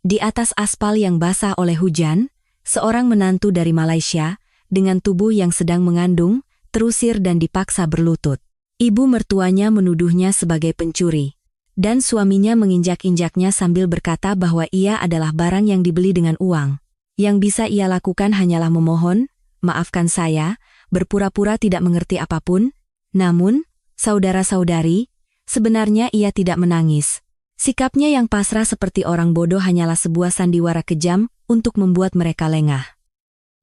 Di atas aspal yang basah oleh hujan, seorang menantu dari Malaysia, dengan tubuh yang sedang mengandung, terusir dan dipaksa berlutut. Ibu mertuanya menuduhnya sebagai pencuri. Dan suaminya menginjak-injaknya sambil berkata bahwa ia adalah barang yang dibeli dengan uang. Yang bisa ia lakukan hanyalah memohon, maafkan saya, berpura-pura tidak mengerti apapun. Namun, saudara-saudari, sebenarnya ia tidak menangis. Sikapnya yang pasrah seperti orang bodoh hanyalah sebuah sandiwara kejam untuk membuat mereka lengah.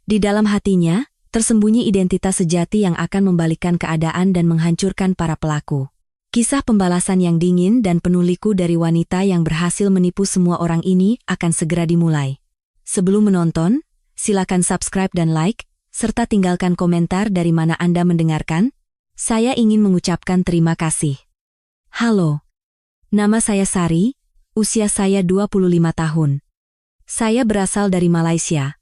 Di dalam hatinya, tersembunyi identitas sejati yang akan membalikkan keadaan dan menghancurkan para pelaku. Kisah pembalasan yang dingin dan penuh liku dari wanita yang berhasil menipu semua orang ini akan segera dimulai. Sebelum menonton, silakan subscribe dan like, serta tinggalkan komentar dari mana Anda mendengarkan. Saya ingin mengucapkan terima kasih. Halo. Nama saya Sari, usia saya 25 tahun. Saya berasal dari Malaysia.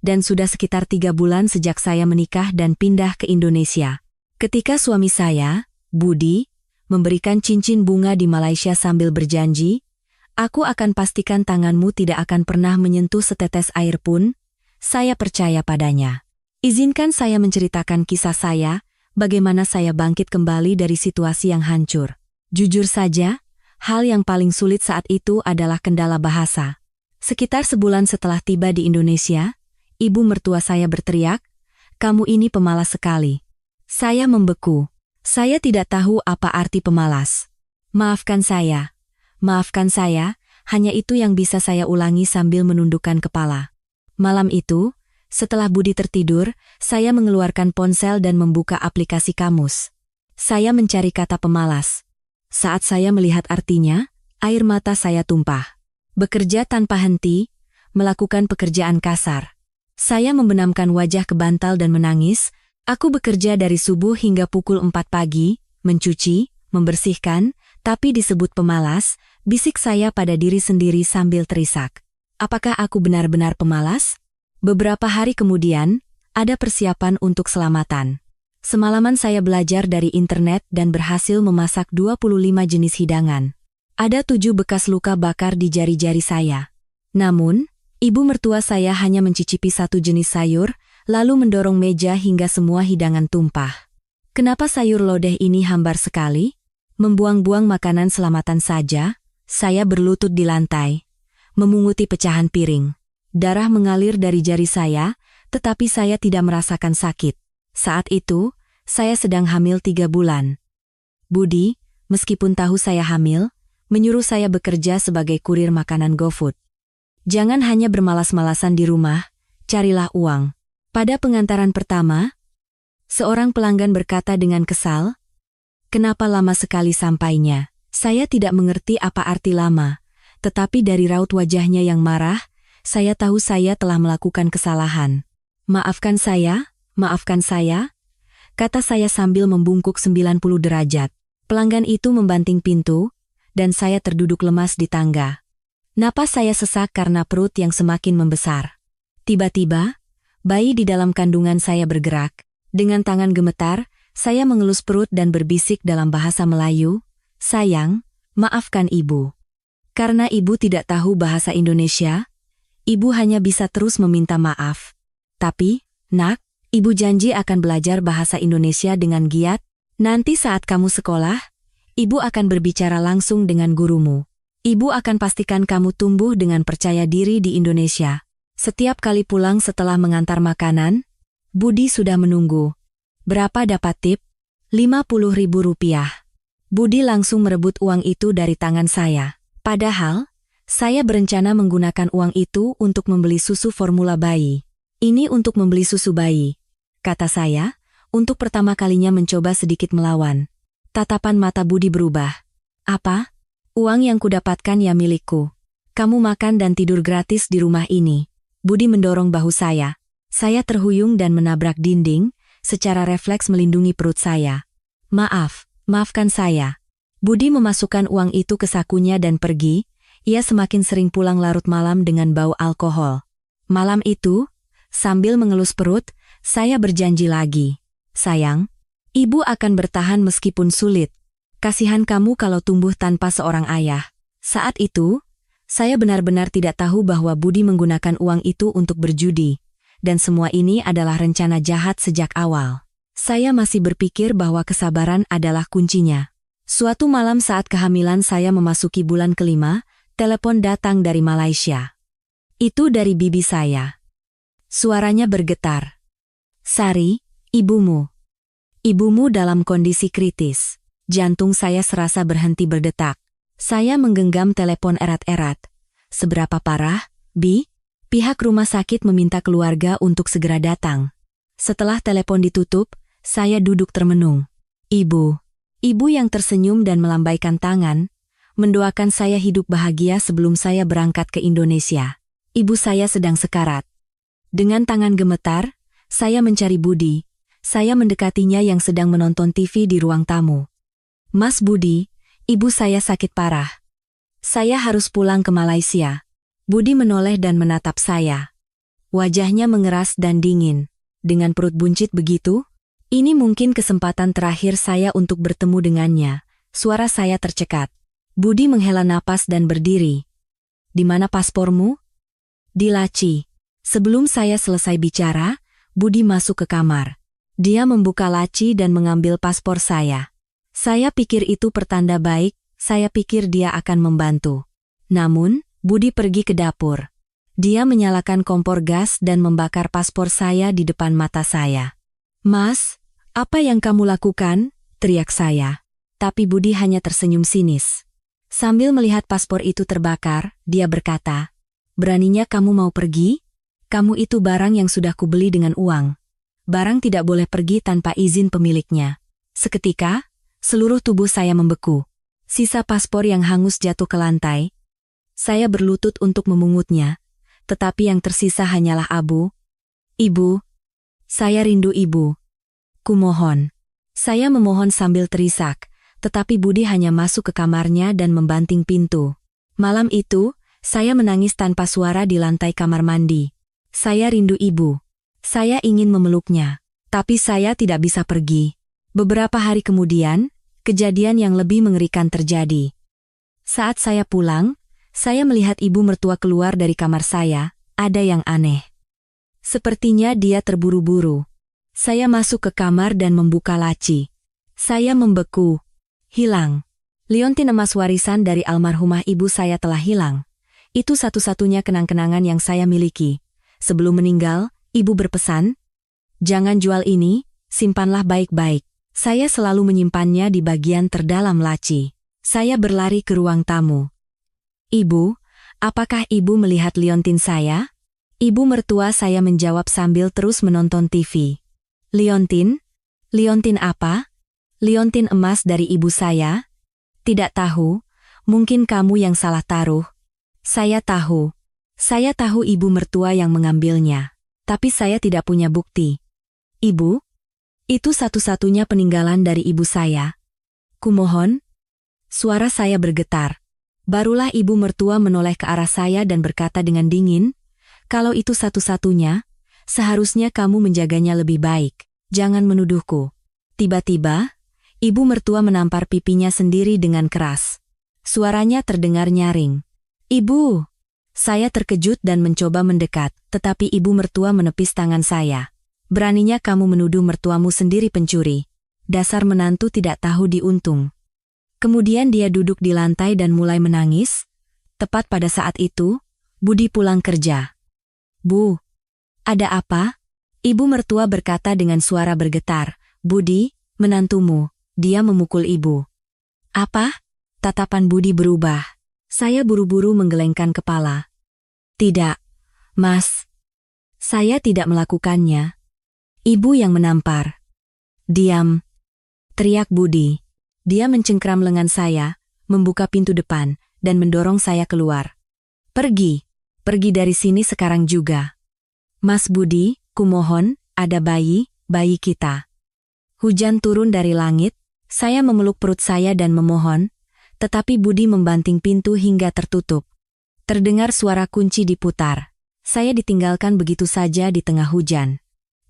Dan sudah sekitar 3 bulan sejak saya menikah dan pindah ke Indonesia. Ketika suami saya, Budi, memberikan cincin bunga di Malaysia sambil berjanji, "Aku akan pastikan tanganmu tidak akan pernah menyentuh setetes air pun," saya percaya padanya. Izinkan saya menceritakan kisah saya, bagaimana saya bangkit kembali dari situasi yang hancur. Jujur saja, hal yang paling sulit saat itu adalah kendala bahasa. Sekitar sebulan setelah tiba di Indonesia, ibu mertua saya berteriak, "Kamu ini pemalas sekali." Saya membeku. Saya tidak tahu apa arti pemalas. Maafkan saya, hanya itu yang bisa saya ulangi sambil menundukkan kepala. Malam itu, setelah Budi tertidur, saya mengeluarkan ponsel dan membuka aplikasi kamus. Saya mencari kata pemalas. Saat saya melihat artinya, air mata saya tumpah. Bekerja tanpa henti, melakukan pekerjaan kasar. Saya membenamkan wajah ke bantal dan menangis. Aku bekerja dari subuh hingga pukul 4 pagi, mencuci, membersihkan, tapi disebut pemalas, bisik saya pada diri sendiri sambil terisak. Apakah aku benar-benar pemalas? Beberapa hari kemudian, ada persiapan untuk selamatan. Semalaman saya belajar dari internet dan berhasil memasak 25 jenis hidangan. Ada 7 bekas luka bakar di jari-jari saya. Namun, ibu mertua saya hanya mencicipi 1 jenis sayur, lalu mendorong meja hingga semua hidangan tumpah. Kenapa sayur lodeh ini hambar sekali? Membuang-buang makanan selamatan saja, saya berlutut di lantai, memunguti pecahan piring. Darah mengalir dari jari saya, tetapi saya tidak merasakan sakit. Saat itu, saya sedang hamil 3 bulan. Budi, meskipun tahu saya hamil, menyuruh saya bekerja sebagai kurir makanan GoFood. Jangan hanya bermalas-malasan di rumah, carilah uang. Pada pengantaran pertama, seorang pelanggan berkata dengan kesal, "Kenapa lama sekali sampainya?" Saya tidak mengerti apa arti lama, tetapi dari raut wajahnya yang marah, saya tahu saya telah melakukan kesalahan. Maafkan saya," kata saya sambil membungkuk 90 derajat. Pelanggan itu membanting pintu, dan saya terduduk lemas di tangga. Napas saya sesak karena perut yang semakin membesar. Tiba-tiba, bayi di dalam kandungan saya bergerak. Dengan tangan gemetar, saya mengelus perut dan berbisik dalam bahasa Melayu, "Sayang, maafkan ibu." Karena ibu tidak tahu bahasa Indonesia, ibu hanya bisa terus meminta maaf. "Tapi, nak, ibu janji akan belajar bahasa Indonesia dengan giat. Nanti saat kamu sekolah, ibu akan berbicara langsung dengan gurumu. Ibu akan pastikan kamu tumbuh dengan percaya diri di Indonesia." Setiap kali pulang setelah mengantar makanan, Budi sudah menunggu. "Berapa dapat tip?" 50.000 rupiah. Budi langsung merebut uang itu dari tangan saya. Padahal, saya berencana menggunakan uang itu untuk membeli susu formula bayi. "Ini untuk membeli susu bayi," kata saya, untuk pertama kalinya mencoba sedikit melawan. Tatapan mata Budi berubah. "Apa? Uang yang kudapatkan ya milikku. Kamu makan dan tidur gratis di rumah ini." Budi mendorong bahu saya. Saya terhuyung dan menabrak dinding, secara refleks melindungi perut saya. Maafkan saya." Budi memasukkan uang itu ke sakunya dan pergi. Ia semakin sering pulang larut malam dengan bau alkohol. Malam itu, sambil mengelus perut, saya berjanji lagi. "Sayang, ibu akan bertahan meskipun sulit. Kasihan kamu kalau tumbuh tanpa seorang ayah." Saat itu, Saya benar-benar tidak tahu bahwa Budi menggunakan uang itu untuk berjudi, dan semua ini adalah rencana jahat sejak awal. Saya masih berpikir bahwa kesabaran adalah kuncinya. Suatu malam saat kehamilan saya memasuki bulan kelima, telepon datang dari Malaysia. Itu dari bibi saya. Suaranya bergetar. "Sari, ibumu. Ibumu dalam kondisi kritis." Jantung saya serasa berhenti berdetak. Saya menggenggam telepon erat-erat. "Seberapa parah, Bi?" Pihak rumah sakit meminta keluarga untuk segera datang. Setelah telepon ditutup, saya duduk termenung. Ibu yang tersenyum dan melambaikan tangan, mendoakan saya hidup bahagia sebelum saya berangkat ke Indonesia. Ibu saya sedang sekarat. Dengan tangan gemetar, saya mencari Budi. Saya mendekatinya yang sedang menonton TV di ruang tamu. "Mas Budi, ibu saya sakit parah. Saya harus pulang ke Malaysia." Budi menoleh dan menatap saya. Wajahnya mengeras dan dingin. Dengan perut buncit begitu, ini mungkin kesempatan terakhir saya untuk bertemu dengannya. Suara saya tercekat. Budi menghela napas dan berdiri. "Di mana paspormu?" "Di laci." Sebelum saya selesai bicara, Budi masuk ke kamar. Dia membuka laci dan mengambil paspor saya. Saya pikir itu pertanda baik, saya pikir dia akan membantu. Namun, Budi pergi ke dapur. Dia menyalakan kompor gas dan membakar paspor saya di depan mata saya. "Mas, apa yang kamu lakukan?" teriak saya. Tapi Budi hanya tersenyum sinis. Sambil melihat paspor itu terbakar, dia berkata, "Beraninya kamu mau pergi? Kamu itu barang yang sudah kubeli dengan uang. Barang tidak boleh pergi tanpa izin pemiliknya." Seketika, seluruh tubuh saya membeku. Sisa paspor yang hangus jatuh ke lantai. Saya berlutut untuk memungutnya, tetapi yang tersisa hanyalah abu. "Ibu, saya rindu ibu. Kumohon." Saya memohon sambil terisak, tetapi Budi hanya masuk ke kamarnya dan membanting pintu. Malam itu, saya menangis tanpa suara di lantai kamar mandi. Saya rindu ibu. Saya ingin memeluknya, tapi saya tidak bisa pergi. Beberapa hari kemudian, kejadian yang lebih mengerikan terjadi. Saat saya pulang, saya melihat ibu mertua keluar dari kamar saya. Ada yang aneh. Sepertinya dia terburu-buru. Saya masuk ke kamar dan membuka laci. Saya membeku. Hilang. Liontin emas warisan dari almarhumah ibu saya telah hilang. Itu satu-satunya kenang-kenangan yang saya miliki. Sebelum meninggal, ibu berpesan, "Jangan jual ini, simpanlah baik-baik." Saya selalu menyimpannya di bagian terdalam laci. Saya berlari ke ruang tamu. "Ibu, apakah ibu melihat liontin saya?" Ibu mertua saya menjawab sambil terus menonton TV. "Liontin? Liontin apa?" "Liontin emas dari ibu saya." "Tidak tahu, mungkin kamu yang salah taruh." "Saya tahu. Saya tahu ibu mertua yang mengambilnya. Tapi saya tidak punya bukti." "Ibu? Itu satu-satunya peninggalan dari ibu saya. Kumohon." Suara saya bergetar. Barulah ibu mertua menoleh ke arah saya dan berkata dengan dingin, "Kalau itu satu-satunya, seharusnya kamu menjaganya lebih baik. Jangan menuduhku." Tiba-tiba, ibu mertua menampar pipinya sendiri dengan keras. Suaranya terdengar nyaring. "Ibu!" Saya terkejut dan mencoba mendekat, tetapi ibu mertua menepis tangan saya. "Beraninya kamu menuduh mertuamu sendiri pencuri. Dasar menantu tidak tahu diuntung." Kemudian dia duduk di lantai dan mulai menangis. Tepat pada saat itu, Budi pulang kerja. "Bu, ada apa?" Ibu mertua berkata dengan suara bergetar. "Budi, menantumu." Dia memukul ibu. "Apa?" Tatapan Budi berubah. Saya buru-buru menggelengkan kepala. "Tidak, Mas. Saya tidak melakukannya." Ibu yang menampar. "Diam!" teriak Budi. Dia mencengkram lengan saya, membuka pintu depan, dan mendorong saya keluar. "Pergi! Pergi dari sini sekarang juga." "Mas Budi, kumohon, ada bayi kita." Hujan turun dari langit, saya memeluk perut saya dan memohon, tetapi Budi membanting pintu hingga tertutup. Terdengar suara kunci diputar. Saya ditinggalkan begitu saja di tengah hujan.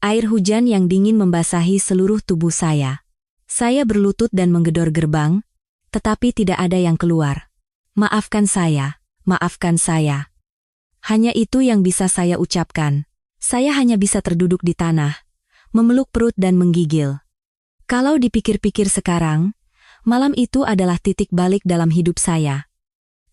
Air hujan yang dingin membasahi seluruh tubuh saya. Saya berlutut dan menggedor gerbang, tetapi tidak ada yang keluar. "Maafkan saya, maafkan saya. Hanya itu yang bisa saya ucapkan. Saya hanya bisa terduduk di tanah, memeluk perut dan menggigil. Kalau dipikir-pikir sekarang, malam itu adalah titik balik dalam hidup saya.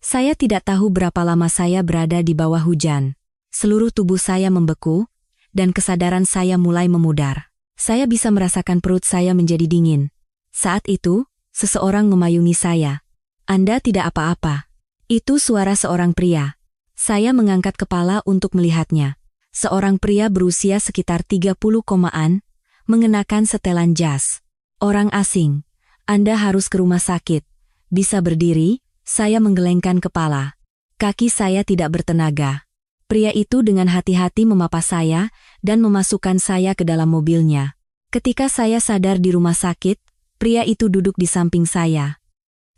Saya tidak tahu berapa lama saya berada di bawah hujan. Seluruh tubuh saya membeku, dan kesadaran saya mulai memudar. Saya bisa merasakan perut saya menjadi dingin. Saat itu, seseorang memayungi saya. "Anda tidak apa-apa." Itu suara seorang pria. Saya mengangkat kepala untuk melihatnya. Seorang pria berusia sekitar 30-an, mengenakan setelan jas. "Orang asing, Anda harus ke rumah sakit." Bisa berdiri, saya menggelengkan kepala. Kaki saya tidak bertenaga. Pria itu dengan hati-hati memapa saya dan memasukkan saya ke dalam mobilnya. Ketika saya sadar di rumah sakit, pria itu duduk di samping saya.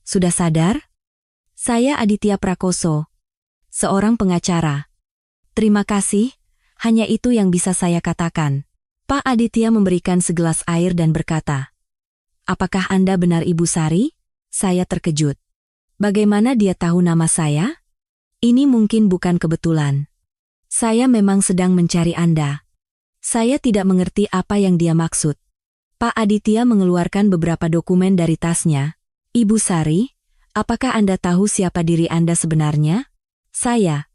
"Sudah sadar?" "Saya Aditya Prakoso, seorang pengacara." "Terima kasih," hanya itu yang bisa saya katakan. Pak Aditya memberikan segelas air dan berkata, "Apakah Anda benar Ibu Sari?" Saya terkejut. Bagaimana dia tahu nama saya? Ini mungkin bukan kebetulan. Saya memang sedang mencari Anda. Saya tidak mengerti apa yang dia maksud. Pak Aditya mengeluarkan beberapa dokumen dari tasnya. "Ibu Sari, apakah Anda tahu siapa diri Anda sebenarnya?" Saya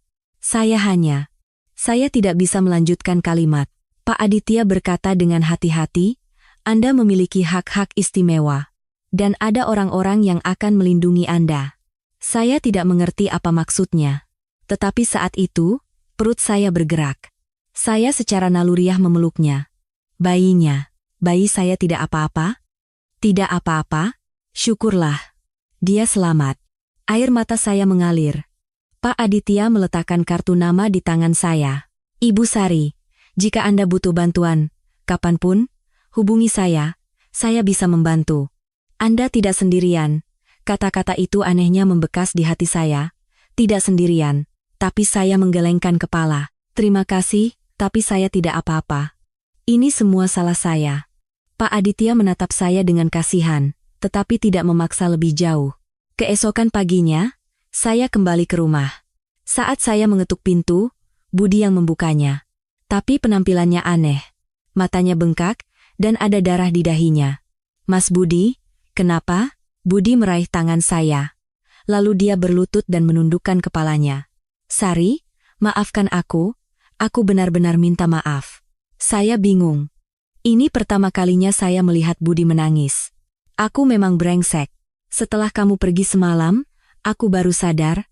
hanya. Saya tidak bisa melanjutkan kalimat. Pak Aditya berkata dengan hati-hati, "Anda memiliki hak-hak istimewa. Dan ada orang-orang yang akan melindungi Anda." Saya tidak mengerti apa maksudnya. Tetapi saat itu, perut saya bergerak. Saya secara naluriah memeluknya. Bayinya. "Bayi saya tidak apa-apa?" "Tidak apa-apa, syukurlah. Dia selamat." Air mata saya mengalir. Pak Aditya meletakkan kartu nama di tangan saya. "Ibu Sari, jika Anda butuh bantuan, kapanpun, hubungi saya bisa membantu. Anda tidak sendirian." Kata-kata itu anehnya membekas di hati saya. Tidak sendirian, tapi saya menggelengkan kepala. "Terima kasih, tapi saya tidak apa-apa. Ini semua salah saya." Pak Aditya menatap saya dengan kasihan, tetapi tidak memaksa lebih jauh. Keesokan paginya, saya kembali ke rumah. Saat saya mengetuk pintu, Budi yang membukanya. Tapi penampilannya aneh. Matanya bengkak, dan ada darah di dahinya. "Mas Budi, kenapa?" Budi meraih tangan saya. Lalu dia berlutut dan menundukkan kepalanya. "Sari, maafkan aku benar-benar minta maaf." Saya bingung. Ini pertama kalinya saya melihat Budi menangis. "Aku memang brengsek. Setelah kamu pergi semalam, aku baru sadar.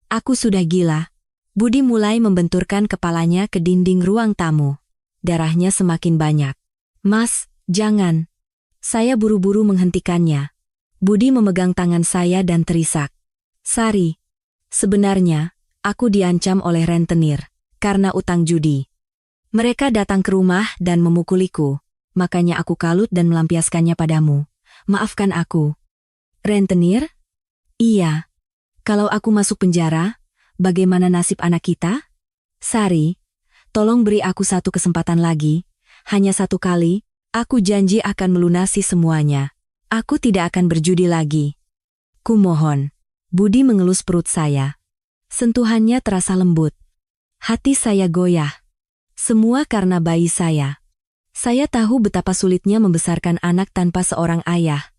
Aku sudah gila." Budi mulai membenturkan kepalanya ke dinding ruang tamu. Darahnya semakin banyak. "Mas, jangan." Saya buru-buru menghentikannya. Budi memegang tangan saya dan terisak. "Sari, sebenarnya, aku diancam oleh rentenir, karena utang judi. Mereka datang ke rumah dan memukuliku, makanya aku kalut dan melampiaskannya padamu. Maafkan aku." "Rentenir?" "Iya. Kalau aku masuk penjara, bagaimana nasib anak kita?" "Sari, tolong beri aku satu kesempatan lagi, hanya satu kali, aku janji akan melunasi semuanya. Aku tidak akan berjudi lagi. Kumohon." Budi mengelus perut saya. Sentuhannya terasa lembut. Hati saya goyah. Semua karena bayi saya. Saya tahu betapa sulitnya membesarkan anak tanpa seorang ayah.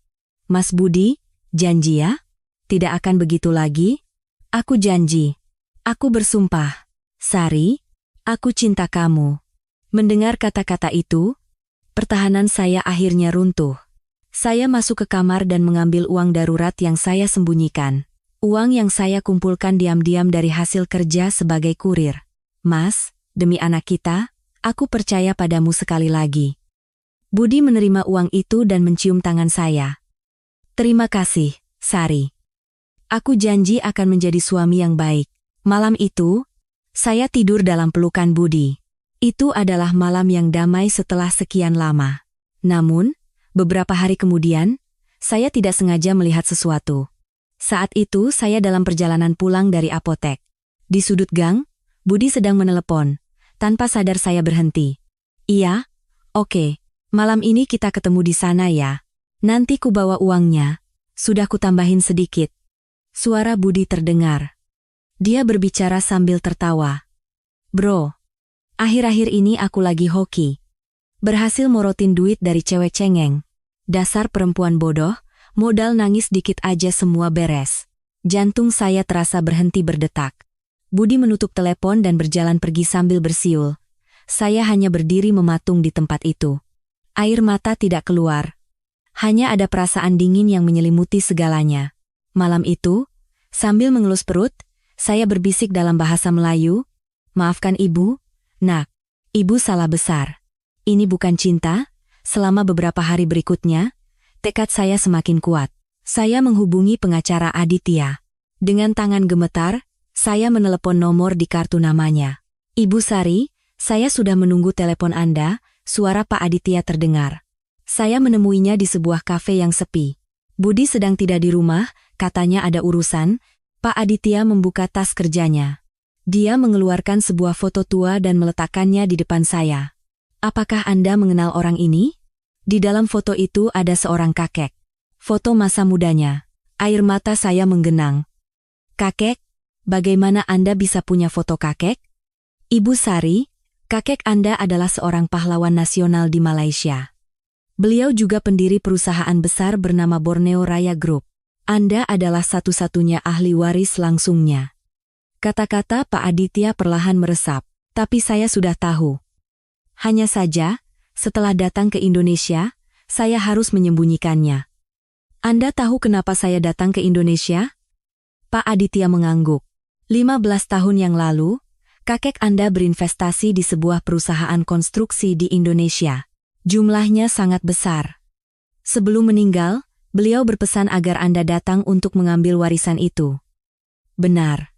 "Mas Budi, janji ya? Tidak akan begitu lagi?" "Aku janji. Aku bersumpah. Sari, aku cinta kamu." Mendengar kata-kata itu, pertahanan saya akhirnya runtuh. Saya masuk ke kamar dan mengambil uang darurat yang saya sembunyikan. Uang yang saya kumpulkan diam-diam dari hasil kerja sebagai kurir. "Mas, demi anak kita, aku percaya padamu sekali lagi." Budi menerima uang itu dan mencium tangan saya. "Terima kasih, Sari. Aku janji akan menjadi suami yang baik." Malam itu, saya tidur dalam pelukan Budi. Itu adalah malam yang damai setelah sekian lama. Namun, beberapa hari kemudian, saya tidak sengaja melihat sesuatu. Saat itu saya dalam perjalanan pulang dari apotek. Di sudut gang, Budi sedang menelepon. Tanpa sadar saya berhenti. "Iya, oke. Malam ini kita ketemu di sana ya. Nanti ku bawa uangnya. Sudah ku tambahin sedikit." Suara Budi terdengar. Dia berbicara sambil tertawa. Bro, akhir-akhir ini aku lagi hoki. Berhasil morotin duit dari cewek cengeng. Dasar perempuan bodoh, modal nangis dikit aja semua beres. Jantung saya terasa berhenti berdetak. Budi menutup telepon dan berjalan pergi sambil bersiul. Saya hanya berdiri mematung di tempat itu. Air mata tidak keluar. Hanya ada perasaan dingin yang menyelimuti segalanya. Malam itu, sambil mengelus perut, saya berbisik dalam bahasa Melayu, "Maafkan ibu, nak, ibu salah besar. Ini bukan cinta." Selama beberapa hari berikutnya, tekad saya semakin kuat. Saya menghubungi pengacara Aditya. Dengan tangan gemetar, saya menelepon nomor di kartu namanya. "Ibu Sari, saya sudah menunggu telepon Anda." Suara Pak Aditya terdengar. Saya menemuinya di sebuah kafe yang sepi. Budi sedang tidak di rumah, katanya ada urusan. Pak Aditya membuka tas kerjanya. Dia mengeluarkan sebuah foto tua dan meletakkannya di depan saya. "Apakah Anda mengenal orang ini?" Di dalam foto itu ada seorang kakek. Foto masa mudanya. Air mata saya menggenang. "Kakek? Bagaimana Anda bisa punya foto kakek?" "Ibu Sari, kakek Anda adalah seorang pahlawan nasional di Malaysia. Beliau juga pendiri perusahaan besar bernama Borneo Raya Group. Anda adalah satu-satunya ahli waris langsungnya." Kata-kata Pak Aditya perlahan meresap, tapi saya sudah tahu. Hanya saja, setelah datang ke Indonesia, saya harus menyembunyikannya. "Anda tahu kenapa saya datang ke Indonesia?" Pak Aditya mengangguk. 15 tahun yang lalu, kakek Anda berinvestasi di sebuah perusahaan konstruksi di Indonesia. Jumlahnya sangat besar. Sebelum meninggal, beliau berpesan agar Anda datang untuk mengambil warisan itu. "Benar,"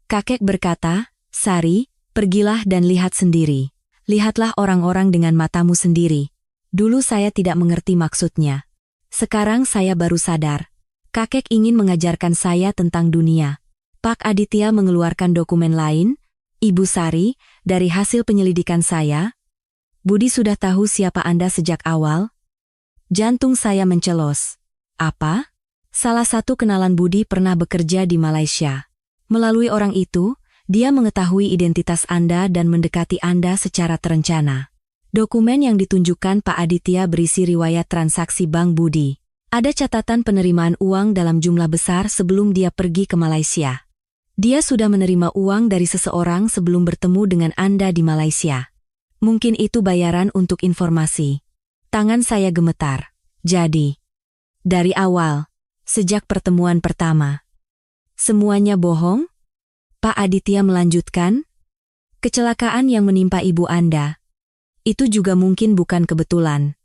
kakek berkata, "Sari, pergilah dan lihat sendiri. Lihatlah orang-orang dengan matamu sendiri." Dulu saya tidak mengerti maksudnya. Sekarang saya baru sadar. Kakek ingin mengajarkan saya tentang dunia. Pak Aditya mengeluarkan dokumen lain. "Ibu Sari, dari hasil penyelidikan saya, Budi sudah tahu siapa Anda sejak awal." Jantung saya mencelos. "Apa?" "Salah satu kenalan Budi pernah bekerja di Malaysia. Melalui orang itu, dia mengetahui identitas Anda dan mendekati Anda secara terencana." Dokumen yang ditunjukkan Pak Aditya berisi riwayat transaksi Bank Budi. Ada catatan penerimaan uang dalam jumlah besar sebelum dia pergi ke Malaysia. Dia sudah menerima uang dari seseorang sebelum bertemu dengan Anda di Malaysia. Mungkin itu bayaran untuk informasi. Tangan saya gemetar. Jadi, dari awal, sejak pertemuan pertama, semuanya bohong? Pak Aditya melanjutkan, "Kecelakaan yang menimpa ibu Anda, itu juga mungkin bukan kebetulan."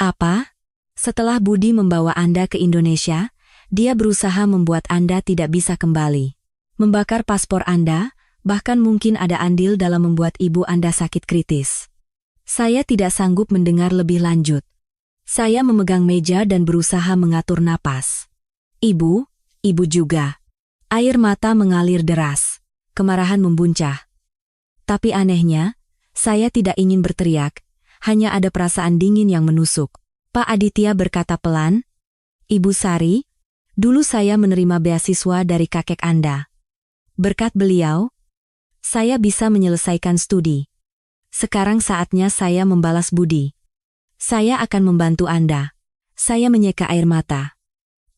"Apa?" "Setelah Budi membawa Anda ke Indonesia, dia berusaha membuat Anda tidak bisa kembali. Membakar paspor Anda, bahkan mungkin ada andil dalam membuat ibu Anda sakit kritis." Saya tidak sanggup mendengar lebih lanjut. Saya memegang meja dan berusaha mengatur napas. Ibu juga." Air mata mengalir deras. Kemarahan membuncah. Tapi anehnya, saya tidak ingin berteriak, hanya ada perasaan dingin yang menusuk. Pak Aditya berkata pelan, "Ibu Sari, dulu saya menerima beasiswa dari kakek Anda. Berkat beliau, saya bisa menyelesaikan studi. Sekarang saatnya saya membalas budi. Saya akan membantu Anda." Saya menyeka air mata.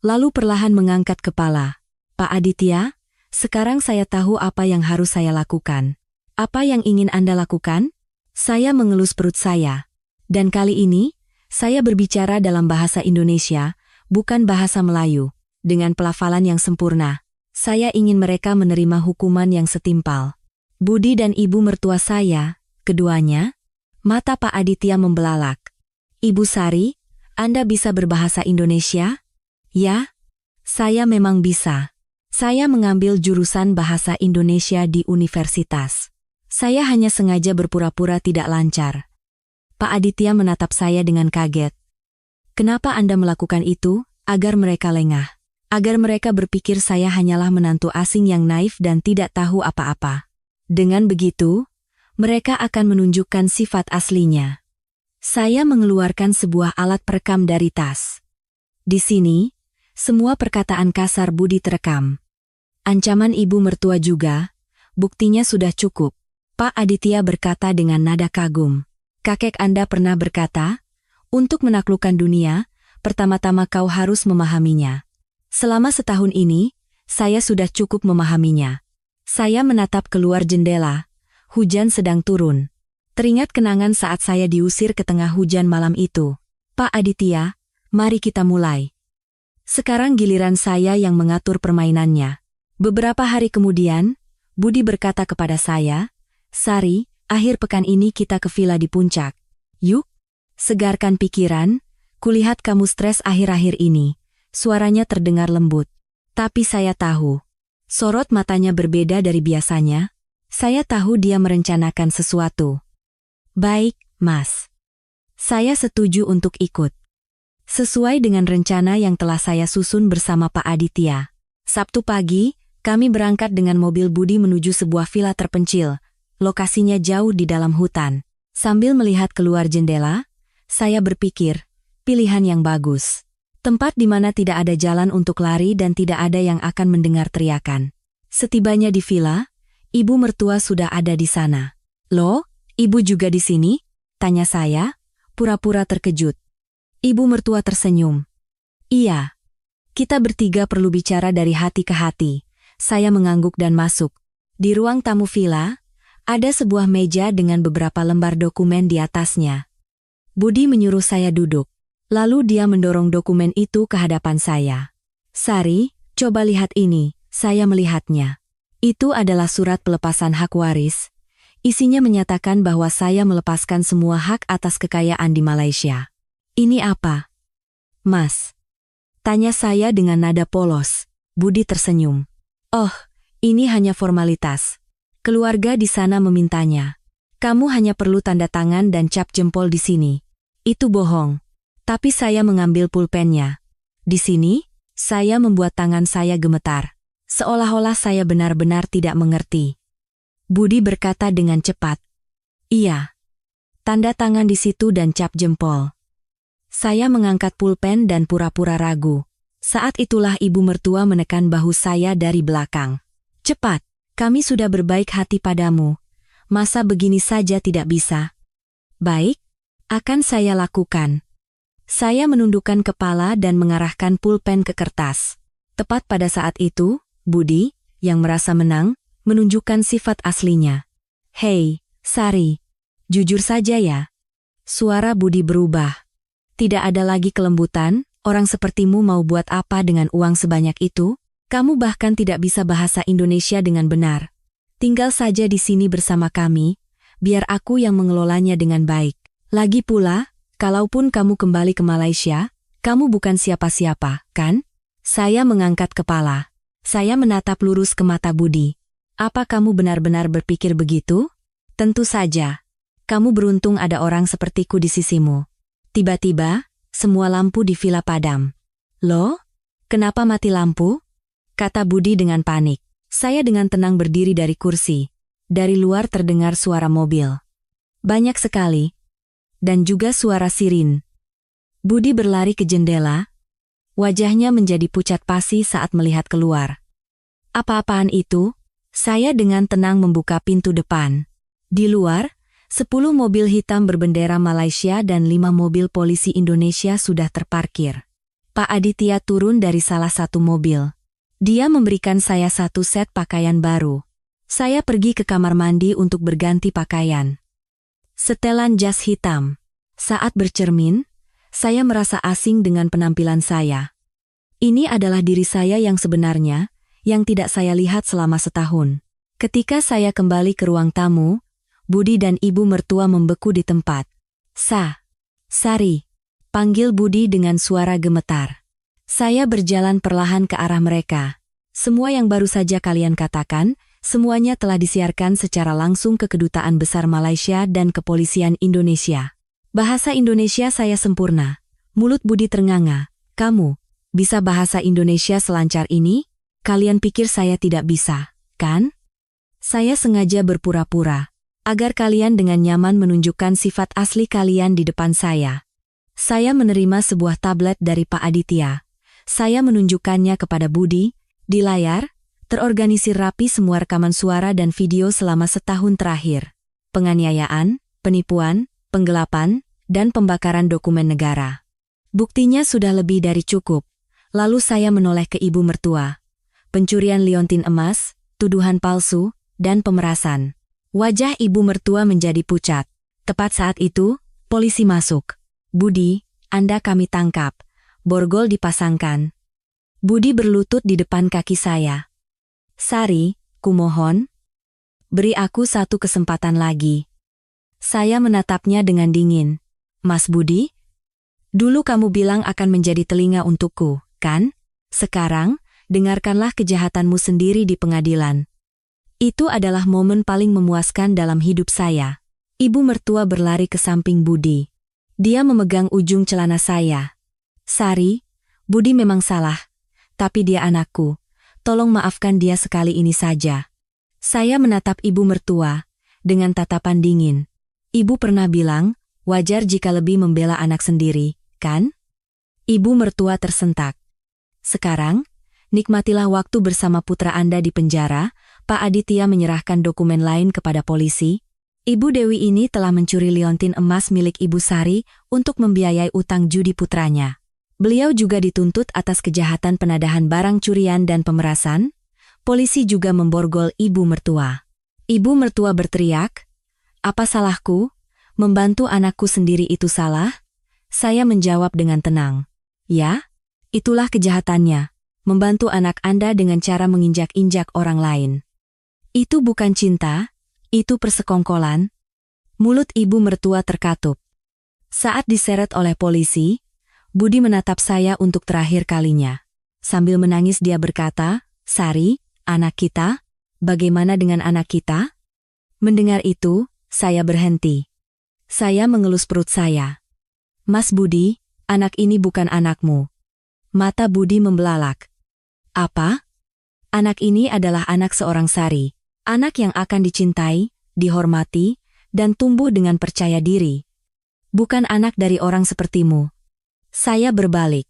Lalu perlahan mengangkat kepala. "Pak Aditya, sekarang saya tahu apa yang harus saya lakukan." "Apa yang ingin Anda lakukan?" Saya mengelus perut saya. Dan kali ini, saya berbicara dalam bahasa Indonesia, bukan bahasa Melayu. Dengan pelafalan yang sempurna, saya ingin mereka menerima hukuman yang setimpal. Budi dan ibu mertua saya, keduanya, mata Pak Aditya membelalak. "Ibu Sari, Anda bisa berbahasa Indonesia?" "Ya, saya memang bisa. Saya mengambil jurusan bahasa Indonesia di universitas. Saya hanya sengaja berpura-pura tidak lancar." Pak Aditya menatap saya dengan kaget. "Kenapa Anda melakukan itu?" "Agar mereka lengah. Agar mereka berpikir saya hanyalah menantu asing yang naif dan tidak tahu apa-apa. Dengan begitu, mereka akan menunjukkan sifat aslinya." Saya mengeluarkan sebuah alat perekam dari tas. Di sini, semua perkataan kasar Budi terekam. Ancaman ibu mertua juga, buktinya sudah cukup. Pak Aditya berkata dengan nada kagum. Kakek Anda pernah berkata, untuk menaklukkan dunia, pertama-tama kau harus memahaminya. Selama setahun ini, saya sudah cukup memahaminya. Saya menatap keluar jendela. Hujan sedang turun. Teringat kenangan saat saya diusir ke tengah hujan malam itu. Pak Aditya, mari kita mulai. Sekarang giliran saya yang mengatur permainannya. Beberapa hari kemudian, Budi berkata kepada saya, Sari, akhir pekan ini kita ke villa di puncak. Yuk, segarkan pikiran, kulihat kamu stres akhir-akhir ini. Suaranya terdengar lembut. Tapi saya tahu. Sorot matanya berbeda dari biasanya. Saya tahu dia merencanakan sesuatu. Baik, Mas. Saya setuju untuk ikut. Sesuai dengan rencana yang telah saya susun bersama Pak Aditya. Sabtu pagi, kami berangkat dengan mobil Budi menuju sebuah villa terpencil. Lokasinya jauh di dalam hutan. Sambil melihat keluar jendela, saya berpikir, pilihan yang bagus. Tempat di mana tidak ada jalan untuk lari dan tidak ada yang akan mendengar teriakan. Setibanya di villa, ibu mertua sudah ada di sana. Loh, ibu juga di sini? Tanya saya, pura-pura terkejut. Ibu mertua tersenyum. Iya. Kita bertiga perlu bicara dari hati ke hati. Saya mengangguk dan masuk. Di ruang tamu villa, ada sebuah meja dengan beberapa lembar dokumen di atasnya. Budi menyuruh saya duduk. Lalu dia mendorong dokumen itu ke hadapan saya. Sari, coba lihat ini, saya melihatnya. Itu adalah surat pelepasan hak waris. Isinya menyatakan bahwa saya melepaskan semua hak atas kekayaan di Malaysia. Ini apa? Mas? Tanya saya dengan nada polos. Budi tersenyum. Oh, ini hanya formalitas. Keluarga di sana memintanya. Kamu hanya perlu tanda tangan dan cap jempol di sini. Itu bohong. Tapi saya mengambil pulpennya. Di sini, saya membuat tangan saya gemetar. Seolah-olah saya benar-benar tidak mengerti. Budi berkata dengan cepat. Iya. Tanda tangan di situ dan cap jempol. Saya mengangkat pulpen dan pura-pura ragu. Saat itulah ibu mertua menekan bahu saya dari belakang. Cepat, kami sudah berbaik hati padamu. Masa begini saja tidak bisa? Baik, akan saya lakukan. Saya menundukkan kepala dan mengarahkan pulpen ke kertas. Tepat pada saat itu, Budi, yang merasa menang, menunjukkan sifat aslinya. Hei, Sari, jujur saja ya. Suara Budi berubah. Tidak ada lagi kelembutan, orang sepertimu mau buat apa dengan uang sebanyak itu? Kamu bahkan tidak bisa bahasa Indonesia dengan benar. Tinggal saja di sini bersama kami, biar aku yang mengelolanya dengan baik. Lagi pula, kalaupun kamu kembali ke Malaysia, kamu bukan siapa-siapa, kan? Saya mengangkat kepala. Saya menatap lurus ke mata Budi. Apa kamu benar-benar berpikir begitu? Tentu saja. Kamu beruntung ada orang sepertiku di sisimu. Tiba-tiba, semua lampu di villa padam. Loh? Kenapa mati lampu? Kata Budi dengan panik. Saya dengan tenang berdiri dari kursi. Dari luar terdengar suara mobil. Banyak sekali. Dan juga suara sirin. Budi berlari ke jendela. Wajahnya menjadi pucat pasi saat melihat keluar. Apa-apaan itu? Saya dengan tenang membuka pintu depan. Di luar, 10 mobil hitam berbendera Malaysia dan 5 mobil polisi Indonesia sudah terparkir. Pak Aditya turun dari salah satu mobil. Dia memberikan saya satu set pakaian baru. Saya pergi ke kamar mandi untuk berganti pakaian. Setelan jas hitam. Saat bercermin, saya merasa asing dengan penampilan saya. Ini adalah diri saya yang sebenarnya, yang tidak saya lihat selama setahun. Ketika saya kembali ke ruang tamu, Budi dan ibu mertua membeku di tempat. Sari, panggil Budi dengan suara gemetar. Saya berjalan perlahan ke arah mereka. Semua yang baru saja kalian katakan, semuanya telah disiarkan secara langsung ke Kedutaan Besar Malaysia dan Kepolisian Indonesia. Bahasa Indonesia saya sempurna. Mulut Budi ternganga. Kamu, bisa bahasa Indonesia selancar ini? Kalian pikir saya tidak bisa, kan? Saya sengaja berpura-pura, agar kalian dengan nyaman menunjukkan sifat asli kalian di depan saya. Saya menerima sebuah tablet dari Pak Aditya. Saya menunjukkannya kepada Budi. Di layar, Terorganisir rapi semua rekaman suara dan video selama setahun terakhir. Penganiayaan, penipuan, penggelapan, dan pembakaran dokumen negara. Buktinya sudah lebih dari cukup. Lalu saya menoleh ke ibu mertua. Pencurian liontin emas, tuduhan palsu, dan pemerasan. Wajah ibu mertua menjadi pucat. Tepat saat itu, polisi masuk. "Budi, Anda kami tangkap." Borgol dipasangkan. Budi berlutut di depan kaki saya. "Sari, kumohon, beri aku satu kesempatan lagi." Saya menatapnya dengan dingin. "Mas Budi, dulu kamu bilang akan menjadi telinga untukku, kan? Sekarang, dengarkanlah kejahatanmu sendiri di pengadilan." Itu adalah momen paling memuaskan dalam hidup saya. Ibu mertua berlari ke samping Budi. Dia memegang ujung celana saya. "Sari, Budi memang salah, tapi dia anakku. Tolong maafkan dia sekali ini saja." Saya menatap ibu mertua dengan tatapan dingin. "Ibu pernah bilang, wajar jika lebih membela anak sendiri, kan?" Ibu mertua tersentak. "Sekarang, nikmatilah waktu bersama putra Anda di penjara." Pak Aditya menyerahkan dokumen lain kepada polisi. Ibu Dewi ini telah mencuri liontin emas milik Ibu Sari untuk membiayai utang judi putranya. Beliau juga dituntut atas kejahatan penadahan barang curian dan pemerasan. Polisi juga memborgol ibu mertua. Ibu mertua berteriak, "Apa salahku? Membantu anakku sendiri itu salah?" Saya menjawab dengan tenang, "Ya, itulah kejahatannya. Membantu anak Anda dengan cara menginjak-injak orang lain. Itu bukan cinta, itu persekongkolan." Mulut ibu mertua terkatup. Saat diseret oleh polisi, Budi menatap saya untuk terakhir kalinya. Sambil menangis dia berkata, "Sari, anak kita, bagaimana dengan anak kita?" Mendengar itu, saya berhenti. Saya mengelus perut saya. "Mas Budi, anak ini bukan anakmu." Mata Budi membelalak. "Apa? Anak ini adalah anak seorang Sari. Anak yang akan dicintai, dihormati, dan tumbuh dengan percaya diri. Bukan anak dari orang sepertimu." Saya berbalik.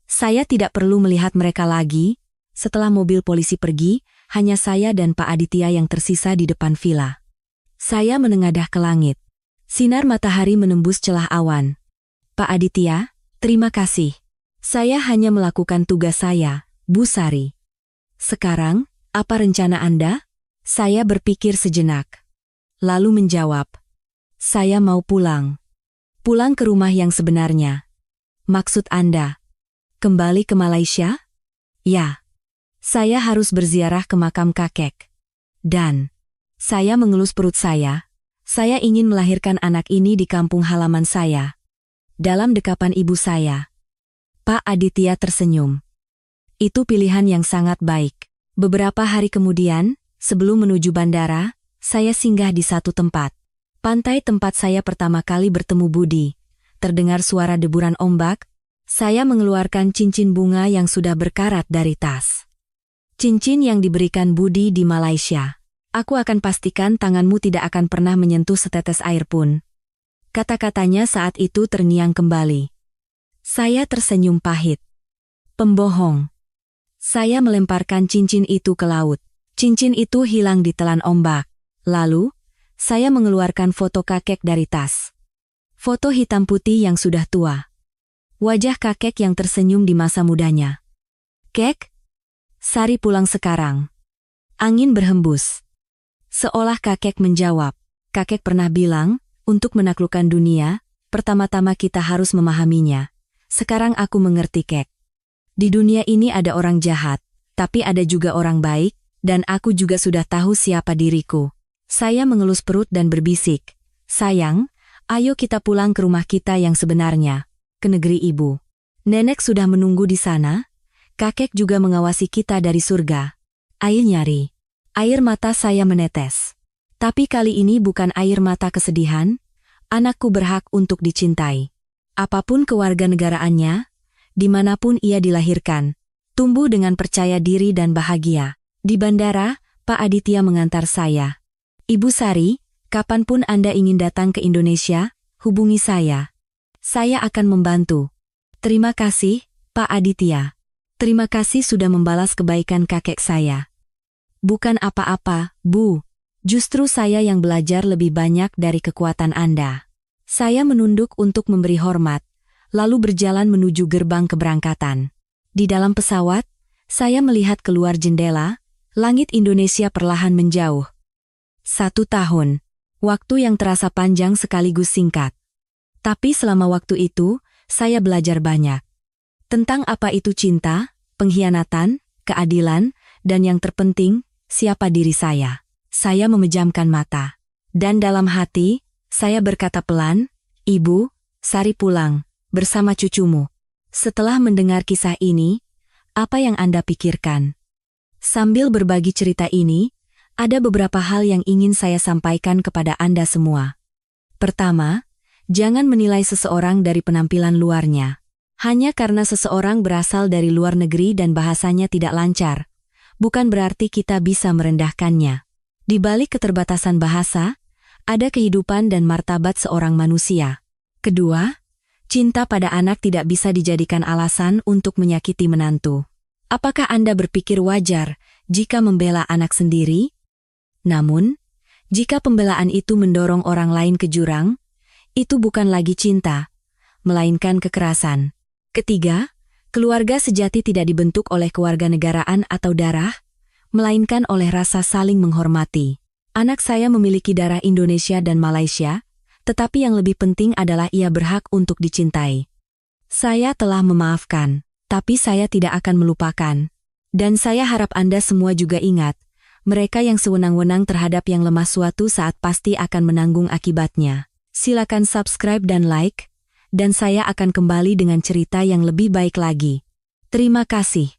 Saya tidak perlu melihat mereka lagi. Setelah mobil polisi pergi, hanya saya dan Pak Aditya yang tersisa di depan villa. Saya menengadah ke langit. Sinar matahari menembus celah awan. "Pak Aditya, terima kasih. Saya hanya melakukan tugas saya, Bu Sari. Sekarang, apa rencana Anda?" Saya berpikir sejenak. Lalu menjawab, "Saya mau pulang. Pulang ke rumah yang sebenarnya." "Maksud Anda, kembali ke Malaysia?" "Ya. Saya harus berziarah ke makam kakek. Dan," saya mengelus perut saya ingin melahirkan anak ini di kampung halaman saya. Dalam dekapan ibu saya. Pak Aditya tersenyum. "Itu pilihan yang sangat baik." Beberapa hari kemudian, sebelum menuju bandara, saya singgah di satu tempat. Pantai tempat saya pertama kali bertemu Budi. Terdengar suara deburan ombak. Saya mengeluarkan cincin bunga yang sudah berkarat dari tas. Cincin yang diberikan Budi di Malaysia. "Aku akan pastikan tanganmu tidak akan pernah menyentuh setetes air pun." Kata-katanya saat itu terngiang kembali. Saya tersenyum pahit. Pembohong. Saya melemparkan cincin itu ke laut. Cincin itu hilang di telan ombak. Lalu, saya mengeluarkan foto kakek dari tas. Foto hitam putih yang sudah tua. Wajah kakek yang tersenyum di masa mudanya. "Kek, Sari pulang sekarang." Angin berhembus. Seolah kakek menjawab. Kakek pernah bilang, untuk menaklukkan dunia, pertama-tama kita harus memahaminya. Sekarang aku mengerti, Kek. Di dunia ini ada orang jahat, tapi ada juga orang baik, dan aku juga sudah tahu siapa diriku. Saya mengelus perut dan berbisik, "Sayang, ayo kita pulang ke rumah kita yang sebenarnya, ke negeri ibu. Nenek sudah menunggu di sana, kakek juga mengawasi kita dari surga." Air nyari. Air mata saya menetes. Tapi kali ini bukan air mata kesedihan. Anakku berhak untuk dicintai. Apapun kewarganegaraannya, dimanapun ia dilahirkan, tumbuh dengan percaya diri dan bahagia. Di bandara, Pak Aditya mengantar saya. "Ibu Sari, kapanpun Anda ingin datang ke Indonesia, hubungi saya. Saya akan membantu." "Terima kasih, Pak Aditya. Terima kasih sudah membalas kebaikan kakek saya." Bukan apa-apa, Bu. Justru saya yang belajar lebih banyak dari kekuatan Anda. Saya menunduk untuk memberi hormat, lalu berjalan menuju gerbang keberangkatan. Di dalam pesawat, saya melihat keluar jendela, langit Indonesia perlahan menjauh. 1 tahun. Waktu yang terasa panjang sekaligus singkat. Tapi selama waktu itu, saya belajar banyak. Tentang apa itu cinta, pengkhianatan, keadilan, dan yang terpenting, siapa diri saya. Saya memejamkan mata. Dan dalam hati, saya berkata pelan, "Ibu, Sari pulang, bersama cucumu." Setelah mendengar kisah ini, apa yang Anda pikirkan? Sambil berbagi cerita ini, ada beberapa hal yang ingin saya sampaikan kepada Anda semua. Pertama, jangan menilai seseorang dari penampilan luarnya. Hanya karena seseorang berasal dari luar negeri dan bahasanya tidak lancar, bukan berarti kita bisa merendahkannya. Di balik keterbatasan bahasa, ada kehidupan dan martabat seorang manusia. Kedua, cinta pada anak tidak bisa dijadikan alasan untuk menyakiti menantu. Apakah Anda berpikir wajar jika membela anak sendiri? Namun, jika pembelaan itu mendorong orang lain ke jurang, itu bukan lagi cinta, melainkan kekerasan. Ketiga, keluarga sejati tidak dibentuk oleh kewarganegaraan atau darah, melainkan oleh rasa saling menghormati. Anak saya memiliki darah Indonesia dan Malaysia, tetapi yang lebih penting adalah ia berhak untuk dicintai. Saya telah memaafkan, tapi saya tidak akan melupakan. Dan saya harap Anda semua juga ingat, mereka yang sewenang-wenang terhadap yang lemah suatu saat pasti akan menanggung akibatnya. Silakan subscribe dan like, dan saya akan kembali dengan cerita yang lebih baik lagi. Terima kasih.